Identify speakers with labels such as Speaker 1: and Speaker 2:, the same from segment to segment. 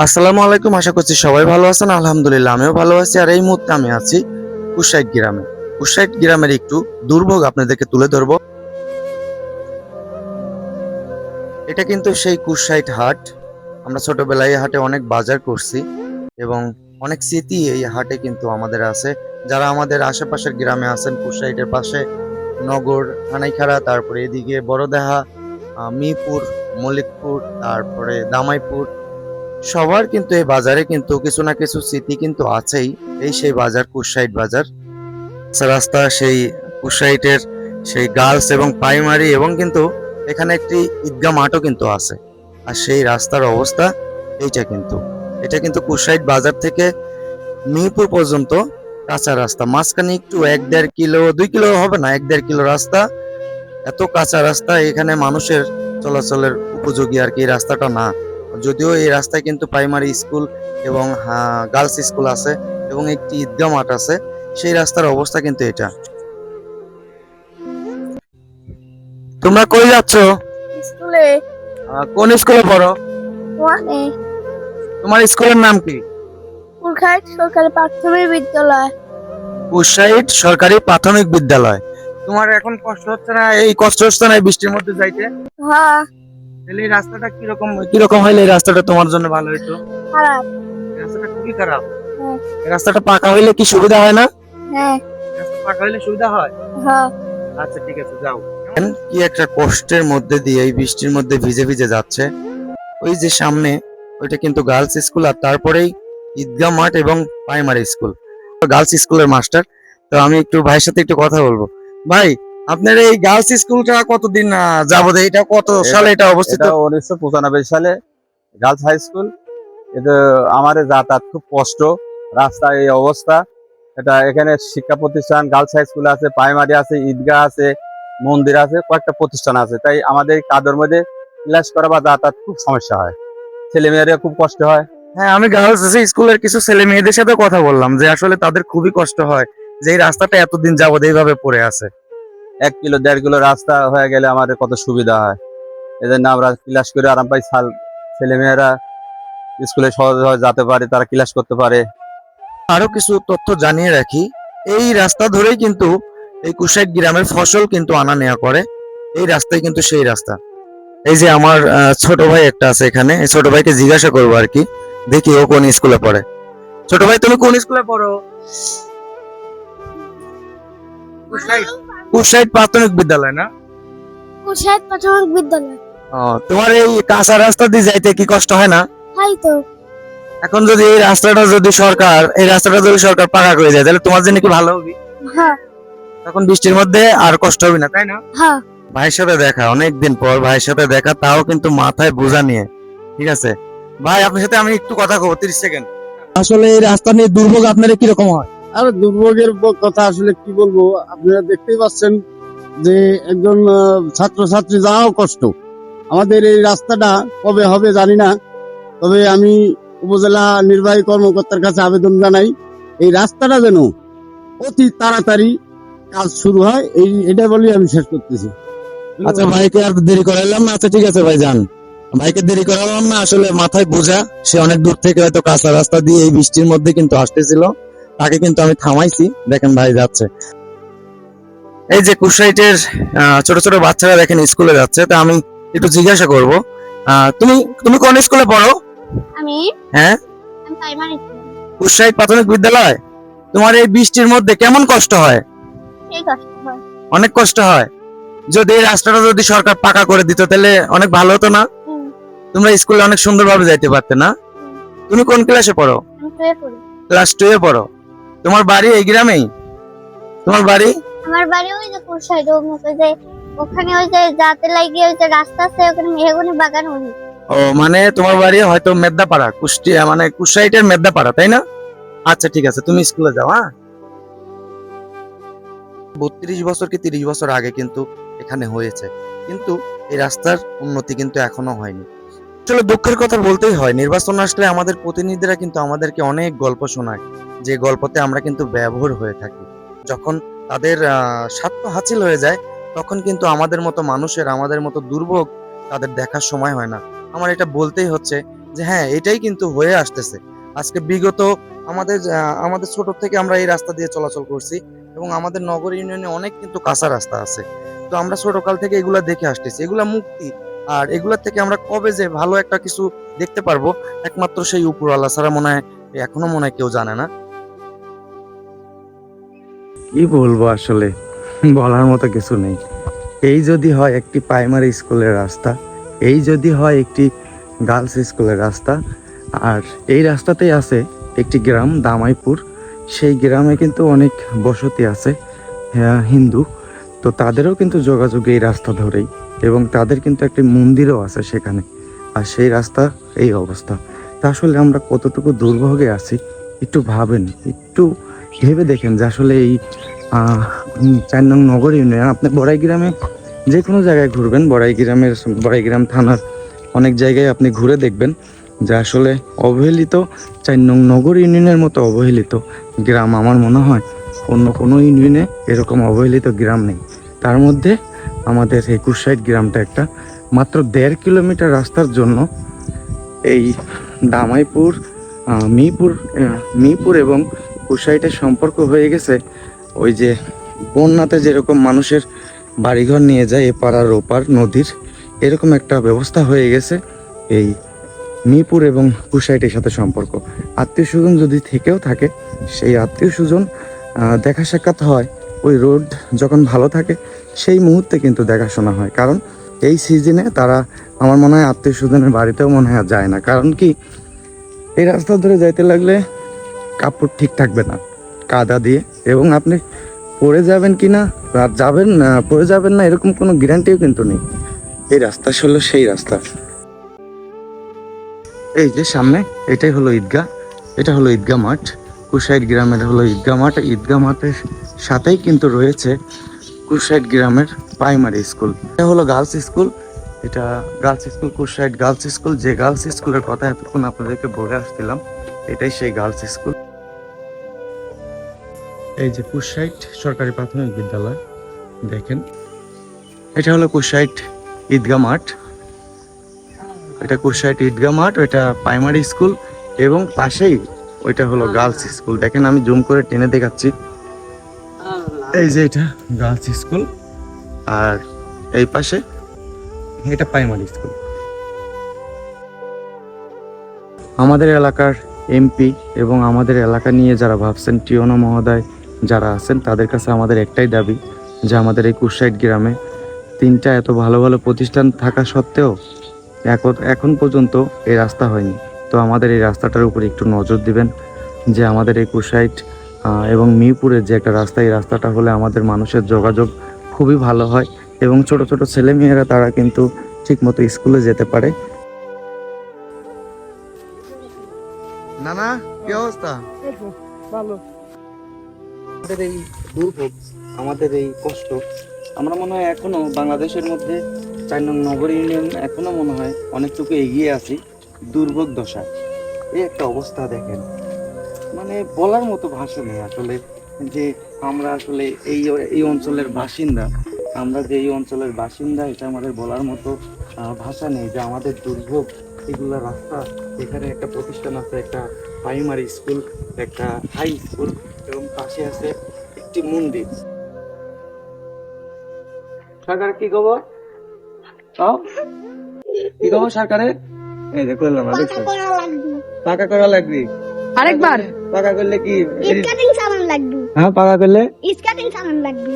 Speaker 1: আসসালামু আলাইকুম। আশা করছি সবাই ভালো আছেন। আলহামদুলিল্লাহ আমিও ভালো আছি। আর এই মুহূর্তে আমি আছি কুশাইট গ্রামে। কুশাইট গ্রামের একটু দুর্ভোগ আপনাদেরকে তুলে ধরবো। এটা কিন্তু সেই কুশাইট হাট। আমরা ছোটবেলায় এই হাটে অনেক বাজার করছি এবং অনেক স্মৃতি এই হাটে কিন্তু আমাদের আছে। যারা আমাদের আশেপাশের গ্রামে আছেন, কুশাইটের পাশে নগর, হানাইখাড়া, তারপরে এদিকে বড়দেহা, মিরপুর, মল্লিকপুর, তারপরে দামাইপুর, সবার কিন্তু এই বাজারে কিন্তু কিছু না কিছু স্মৃতি কিন্তু আছেই। এই সেই বাজার, কুশাইট বাজার। রাস্তা সেই কুশাইটের সেই গার্লস এবং প্রাইমারি, এবং কিন্তু এখানে একটি ঈদগাহ মাঠও কিন্তু আছে। আর সেই রাস্তার অবস্থা এইটা কিন্তু, এটা কিন্তু কুশাইট বাজার থেকে মিরপুর পর্যন্ত কাঁচা রাস্তা। মাঝখানে একটু 1-1.5 কিলো, 2 কিলো হবে না, 1-1.5 কিলো রাস্তা। এত কাঁচা রাস্তা, এখানে মানুষের চলাচলের উপযোগী আর কি এই রাস্তাটা না। যদিও এই রাস্তায় কিন্তু প্রাইমারি স্কুল এবং গার্লস স্কুল আছে এবং একটি ঈদগাহ মাঠ আছে। সেই রাস্তার অবস্থা কিন্তু এটা। তোমরা কই যাচ্ছ?
Speaker 2: স্কুলে।
Speaker 1: কোন স্কুলে পড়ো?
Speaker 2: ওয়ানে।
Speaker 1: তোমার স্কুলের নাম কি?
Speaker 2: কুরখাইট সরকারি প্রাথমিক বিদ্যালয়।
Speaker 1: কুশাইট সরকারি প্রাথমিক বিদ্যালয়। তোমার এখন কষ্ট হচ্ছে না? এই কষ্ট হচ্ছে না এই বৃষ্টির মধ্যে যাইতে?
Speaker 2: হ্যাঁ।
Speaker 1: তাহলে এই রাস্তাটা কিরকম কিরকম হইলে এই রাস্তাটা তোমার জন্য ভালো হইতো?
Speaker 2: খারাপ।
Speaker 1: এই রাস্তাটা খুবই খারাপ।
Speaker 2: হ্যাঁ।
Speaker 1: এই রাস্তাটা পাকা হইলে কি সুবিধা হয় না?
Speaker 2: হ্যাঁ।
Speaker 1: রাস্তা পাকা হইলে সুবিধা হয়।
Speaker 2: হ্যাঁ।
Speaker 1: আচ্ছা ঠিক আছে, যাও। কি একটা কষ্টের মধ্যে দিয়ে এই বৃষ্টির মধ্যে ভিজে ভিজে যাচ্ছে। ওই যে সামনে, ওইটা কিন্তু গার্লস স্কুল, আর তারপরেই ঈদগাহ মাঠ এবং প্রাইমারি স্কুল। গার্লস স্কুলের মাস্টার। তো আমি একটু ভাইয়ের সাথে একটু কথা বলবো। ভাই, আপনার এই গার্লস স্কুলটা কতদিন যাবত, এটা কত সালে এটা অবস্থিত?
Speaker 3: 1995 সালে গার্লস হাই স্কুল। এটা আমাদের যাতায়াত খুব কষ্ট, রাস্তা এই অবস্থা। এটা এখানে শিক্ষা প্রতিষ্ঠান গার্লস হাই স্কুল আছে, প্রাইমারি আছে, ঈদগাহ আছে, মন্দির আছে, কয়েকটা প্রতিষ্ঠান আছে। তাই আমাদের কাদের মধ্যে ক্লাস করা বা যাতায়াত খুব সমস্যা হয়, ছেলে মেয়েরা খুব কষ্ট হয়।
Speaker 1: হ্যাঁ, আমি গার্লস স্কুলের কিছু ছেলে মেয়েদের সাথে কথা বললাম যে আসলে তাদের খুবই কষ্ট হয় যে এই রাস্তাটা এতদিন যাবত এইভাবে পড়ে আছে।
Speaker 3: 1 কিলো 1.5 কিলো রাস্তা হয়ে গেলে আমাদের কত সুবিধা হয়। এজন্য আমরা ক্লাস করে আরাম পাই, ছেলে মেয়েরা স্কুলে সহজে যেতে পারে, তারা ক্লাস করতে পারে।
Speaker 1: আরো কিছু তথ্য জানিয়ে রাখি। এই রাস্তা ধরেই কিন্তু এই কুশাইট গ্রামের ফসল কিন্তু আনা নেওয়া করে। এই রাস্তায় কিন্তু সেই রাস্তা। এই যে আমার ছোট ভাই একটা আছে এখানে, এই ছোট ভাইকে জিজ্ঞাসা করবো আর কি, দেখি ও কোন স্কুলে পড়ে। ছোট ভাই, তুমি কোন স্কুলে পড়ো? কুশাইট কুশাইট প্রাথমিক বিদ্যালয় না?
Speaker 2: কুরখাইট প্রাথমিক বিদ্যালয়।
Speaker 1: ও, তোমার এই কাঁচা রাস্তা দিয়ে যাইতে কি কষ্ট হয় না?
Speaker 2: তাই তো।
Speaker 1: এখন যদি এই রাস্তাটা যদি সরকার পাকা করে যায়, তাহলে তোমার জন্য কি ভালো হবে?
Speaker 2: হ্যাঁ।
Speaker 1: তখন বৃষ্টির মধ্যে আর কষ্ট হবে না, তাই না?
Speaker 2: হ্যাঁ।
Speaker 1: ভাইয়ের সাথে দেখা, অনেকদিন পর ভাইয়ের সাথে দেখা, তাও কিন্তু মাথায় বোঝা নিয়ে। ঠিক আছে ভাই, আপনার সাথে আমি একটু কথা কব, 30 সেকেন্ড। আসলে এই রাস্তা নিয়ে দুর্ভোগ আপনার কিরকম হয়?
Speaker 4: আর দুর্ভোগের কথা আসলে কি বলবো, আপনারা দেখতেই পাচ্ছেন যে একজন ছাত্রছাত্রী যাওয়াও কষ্ট। আমাদের এই রাস্তাটা কবে হবে জানি না, তবে আমি উপজেলা নির্বাহী কর্মকর্তার কাছে আবেদন জানাই এই রাস্তাটা যেন অতি তাড়াতাড়ি কাজ শুরু হয়, এটা বলেই আমি শেষ করতেছি।
Speaker 1: আচ্ছা, ভাইকে আর দেরি করাইলাম না। আচ্ছা ঠিক আছে ভাই, যান। ভাইকে দেরি করালাম না, আসলে মাথায় বোঝা, সে অনেক দূর থেকে হয়তো কাঁচা রাস্তা দিয়ে এই বৃষ্টির মধ্যে কিন্তু আসতেছিল। তাকে কিন্তু আমি থামাইছি, দেখেন ভাই যাচ্ছে। এই যে কুশাইটের ছোট ছোট বাচ্চারা দেখেন স্কুলে যাচ্ছে। তা আমি একটু জিজ্ঞাসা করব, তুমি তুমি কোন স্কুলে পড়ো?
Speaker 2: আমি
Speaker 1: হ্যাঁ,
Speaker 2: প্রাইমারি।
Speaker 1: কুশাইট প্রাথমিক বিদ্যালয়। তোমার এই বৃষ্টির মধ্যে কেমন কষ্ট হয়?
Speaker 2: এই কষ্ট হয়।
Speaker 1: অনেক কষ্ট হয়। যদি এই রাস্তাটা যদি সরকার পাকা করে দিত তাহলে অনেক ভালো হতো না? তোমরা স্কুলে অনেক সুন্দরভাবে যাইতে পারতে না? তুমি কোন ক্লাসে পড়ো?
Speaker 2: আমি টুয়ে পড়ি।
Speaker 1: ক্লাস 2 এ পড়ো। তোমার বাড়ি এই গ্রামেই? তোমার বাড়ি?
Speaker 2: আমার বাড়ি ওই যে কুরখাইট, ওই যে ওখানে ওই যে যাতে লাগিয়ে ওই যে রাস্তা আছে, ওখানে মেহগনি বাগান ওই।
Speaker 1: ও, মানে তোমার বাড়ি হয়তো মেদ্দাপাড়া, কুষ্টিয়া, মানে কুশাইটের মেদ্দাপাড়া, তাই না? আচ্ছা ঠিক আছে, তুমি স্কুলে যাও। হ্যাঁ, 32 বছর কি 30 বছর আগে কিন্তু এখানে হয়েছে, কিন্তু এই রাস্তার উন্নতি কিন্তু এখনো হয়নি। আসলে দুঃখের কথা বলতেই হয়, নির্বাচন আসলে আমাদের প্রতিনিধিরা কিন্তু আমাদেরকে অনেক গল্প শোনায়, যে গল্পতে আমরা কিন্তু ব্যবহার হয়ে থাকি। যখন তাদের স্বার্থ হাসিল হয়ে যায়, তখন কিন্তু আমাদের মতো মানুষের, আমাদের মতো দুর্ভোগ তাদের দেখার সময় হয় না। আমার এটা বলতেই হচ্ছে যে হ্যাঁ এটাই কিন্তু হয়ে আসতেছে। আজকে বিগত আমাদের ছোট থেকে আমরা এই রাস্তা দিয়ে চলাচল করছি এবং আমাদের নগর ইউনিয়নে অনেক কিন্তু কাঁচা রাস্তা আছে। তো আমরা ছোটকাল থেকে এগুলা দেখে আসতেছি, এগুলা মুক্তি। আর এগুলা থেকে আমরা কবে যে ভালো একটা কিছু দেখতে পারবো একমাত্র সেই উপরওয়ালা ছাড়া মনে হয় এখনো মনে হয় কেউ জানে না। কি বলবো আসলে, বলার মতো কিছু নেই। এই যদি হয় একটি প্রাইমারি স্কুলের রাস্তা, এই যদি হয় একটি গার্লস স্কুলের রাস্তা, আর এই রাস্তাতেই আছে একটি গ্রাম দামাইপুর। সেই গ্রামে কিন্তু অনেক বসতি আছে হিন্দু, তো তাদেরও কিন্তু যোগাযোগ এই রাস্তা ধরেই, এবং তাদের কিন্তু একটি মন্দিরও আছে সেখানে। আর সেই রাস্তা এই অবস্থা, তা আসলে আমরা কতটুকু দুর্ভোগে আছি একটু ভাবেন, একটু ভেবে দেখেন যে আসলে এই 4 নং নগর ইউনিয়ন, আপনি বড়াই গ্রামে যে কোনো জায়গায় ঘুরবেন, বড়াইগ্রাম থানার অনেক জায়গায় আপনি ঘুরে দেখবেন যে আসলে অবহেলিত 4 নং নগর ইউনিয়নের মতো অবহেলিত গ্রাম আমার মনে হয় অন্য কোনো ইউনিয়নে এরকম অবহেলিত গ্রাম নেই। তার মধ্যে আমাদের এই কুশাইট গ্রামটা একটা, মাত্র 1.5 কিলোমিটার রাস্তার জন্য এই দামাইপুর মিরপুর এবং কুশাইটের সম্পর্ক হয়ে গেছে ওই যে বন্যাতে যেরকম মানুষের বাড়িঘর নিয়ে যায় এপার ওপার নদীর, এরকম একটা ব্যবস্থা হয়ে গেছে এই মিরপুর এবং কুশাইটের সাথে সম্পর্ক। আত্মীয় স্বজন যদি থেকেও থাকে, সেই আত্মীয় স্বজন দেখা সাক্ষাৎ হয় ওই রোড যখন ভালো থাকে সেই মুহূর্তে কিন্তু দেখাশোনা হয়। কারণ এই সিজনে তারা আমার মনে হয় আত্মীয় স্বজনের বাড়িতেও মনে হয় যায় না। কারণ কি, এই রাস্তা ধরে যাইতে লাগলে কাপড় ঠিক থাকবে না কাদা দিয়ে, এবং আপনি পড়ে যাবেন কি না আর পড়ে যাবেন না এরকম কোনো গ্যারান্টিও কিন্তু নেই। এই রাস্তা হলো সেই রাস্তা। এই যে সামনে এটাই হলো ঈদগাহ, এটা হলো ঈদগাহ মাঠ। কুশাইট গ্রামের হলো ঈদগাহ মাঠ, ঈদগাহ মাঠের সাথেই কিন্তু রয়েছে কুশাইট গ্রামের প্রাইমারি স্কুল। এটা হলো গার্লস স্কুল, এটা গার্লস স্কুল কুশাইট গার্লস স্কুল। যে গার্লস স্কুলের কথা এতক্ষণ আপনাদেরকে বলে আসছিলাম, এটাই সেই গার্লস স্কুল। এই যে কুশাইট সরকারি প্রাথমিক বিদ্যালয় দেখেন, এটা হলো কুশাইট ঈদগাহ মাঠ, এটা কুশাইট ঈদগাহ মাঠ, ওইটা প্রাইমারি স্কুল এবং পাশেই ওইটা হলো গার্লস স্কুল। দেখেন আমি জুম করে টেনে দেখাচ্ছি, এই যে এটা গার্লস স্কুল আর এই পাশে এটা প্রাইমারি স্কুল। আমাদের এলাকার এমপি এবং আমাদের এলাকা নিয়ে যারা ভাবছেন, টিওনো মহোদয় যারা আছেন, তাদের কাছে আমাদের একটাই দাবি যে আমাদের এই কুশাইট গ্রামে 3টা এত ভালো ভালো প্রতিষ্ঠান থাকা সত্ত্বেও এখন পর্যন্ত এই রাস্তা হয়নি। তো আমাদের এই রাস্তাটার উপরে একটু নজর দিবেন যে আমাদের এই কুশাইট এবং মিরপুরের যে একটা রাস্তা, এই রাস্তাটা হলে আমাদের মানুষের যোগাযোগ খুবই ভালো হয় এবং ছোট ছোট ছেলেমেয়েরা তারা কিন্তু ঠিকমতো স্কুলে যেতে পারে। নানা কি অবস্থা?
Speaker 5: ভালো।
Speaker 1: আমাদের এই দুর্ভোগ, আমাদের এই কষ্ট, আমরা মনে হয় এখনো বাংলাদেশের মধ্যে 4 নং নগর ইউনিয়ন এখনো মনে হয় অনেকটুকু এগিয়ে আছি দুর্ভোগ দশা। এই একটা অবস্থা দেখেন, মানে বলার মতো ভাষা নেই আসলে যে আমরা আসলে এই অঞ্চলের বাসিন্দা, আমরা যে এই অঞ্চলের বাসিন্দা এটা আমাদের বলার মতো ভাষা নেই যে আমাদের দুর্ভোগ এগুলা রাস্তা। এখানে একটা প্রতিষ্ঠান আছে, একটা প্রাইমারি স্কুল, একটা হাই স্কুল এবং পাশে আছে একটি মন্দির। সরকার কি খবর? কি খবর সরকারের? এই দেখো পাকা করা লাগবে
Speaker 5: আরেকবার
Speaker 1: পাকা করলে কি?
Speaker 2: স্কেটিং চালান লাগবে,
Speaker 1: হ্যাঁ পাকা করলে
Speaker 2: স্কেটিং চালান লাগবে।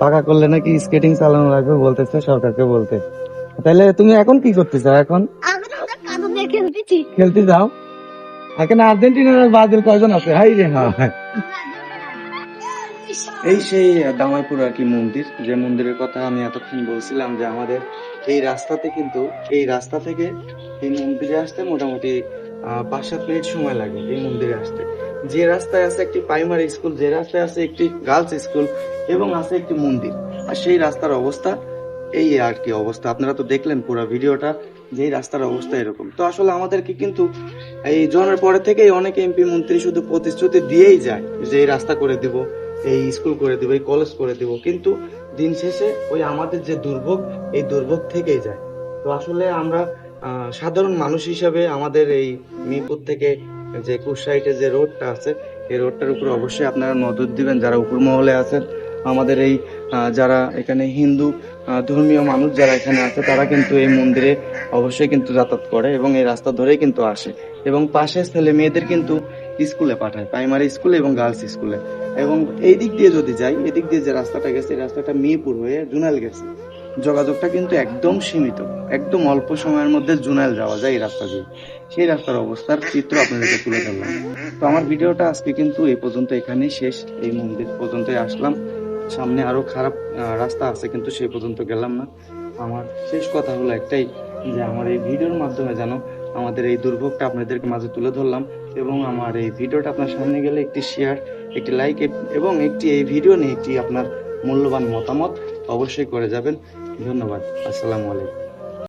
Speaker 1: পাকা করলে নাকি স্কেটিং চালানো লাগবে বলতেছে সরকারকে বলতে। তাহলে তুমি এখন কি করতে চাও? এখন
Speaker 2: আগে তো আমরা কাদা দিয়ে খেলতেছি।
Speaker 1: খেলতে যাও। এখানে আর্জেন্টিনার আর ব্রাজিল কয়জন আছে? হাই রে হ্যাঁ। এই সেই দামাইপুর আর কি মন্দির, যে মন্দিরের কথা আমি এতক্ষণ বলছিলাম যে আমাদের এই রাস্তাতে কিন্তু এই রাস্তা থেকে এই মন্দিরে আসতে মোটামুটি 5-7 মিনিট সময় লাগে এই মন্দিরে আসতে। যে রাস্তায় আছে একটি প্রাইমারি স্কুল, যে রাস্তায় আছে একটি গার্লস স্কুল এবং আছে একটি মন্দির, আর সেই রাস্তার অবস্থা এই আর কি অবস্থা। আপনারা তো দেখলেন পুরো ভিডিওটা যে এই রাস্তার অবস্থা এরকম। তো আসলে আমাদেরকে কিন্তু এই জন্মের পরে থেকেই অনেক এমপি মন্ত্রী শুধু প্রতিশ্রুতি দিয়েই যায় যে এই রাস্তা করে দিব, এই স্কুল করে দিব, এই কলেজ করে দিব, কিন্তু দিন শেষে ওই আমাদের যে দুর্ভোগ, এই দুর্ভোগ থেকেই যায়। তো আসলে আমরা সাধারণ মানুষ হিসাবে আমাদের এই মিরপুর থেকে যে কুশাইটে যে রোডটা আছে এই রোডটার উপর অবশ্যই আপনারা নজর দিবেন যারা উপর মহলে আছেন। আমাদের এই যারা এখানে হিন্দু ধর্মীয় মানুষ যারা এখানে আছে তারা কিন্তু এই মন্দিরে অবশ্যই কিন্তু যাতায়াত করে এবং এই রাস্তা ধরেই কিন্তু আসে এবং পাশে ছেলে মেয়েদের কিন্তু স্কুলে পাঠায়, প্রাইমারি স্কুলে এবং গার্লস স্কুলে। এবং এই দিক দিয়ে যদি যাই, এদিক দিয়ে যে রাস্তাটা গেছে এই রাস্তাটা মিরপুর হয়ে জুনাইল গেছে, যোগাযোগটা কিন্তু একদম সীমিত, একদম অল্প সময়ের মধ্যে জুনাইল যাওয়া যায় এই রাস্তা দিয়ে। সেই রাস্তার অবস্থার চিত্র আপনাদেরকে তুলে ধরলাম। তো আমার ভিডিওটা আজকে কিন্তু এই পর্যন্ত এখানেই শেষ। এই মন্দির পর্যন্তই আসলাম, সামনে আরো খারাপ রাস্তা আছে কিন্তু সেই পর্যন্ত গেলাম না। আমার শেষ কথা হলো একটাই, যে আমার এই ভিডিওর মাধ্যমে যেন আমাদের এই দুর্ভোগটা আপনাদেরকে মাঝে তুলে ধরলাম এবং আমার এই ভিডিওটা আপনার সামনে গেলে একটি শেয়ার, একটি লাইক এবং একটি এই ভিডিও নিয়ে একটি আপনার মূল্যবান মতামত অবশ্যই করে যাবেন। ধন্যবাদ। আসসালামু আলাইকুম।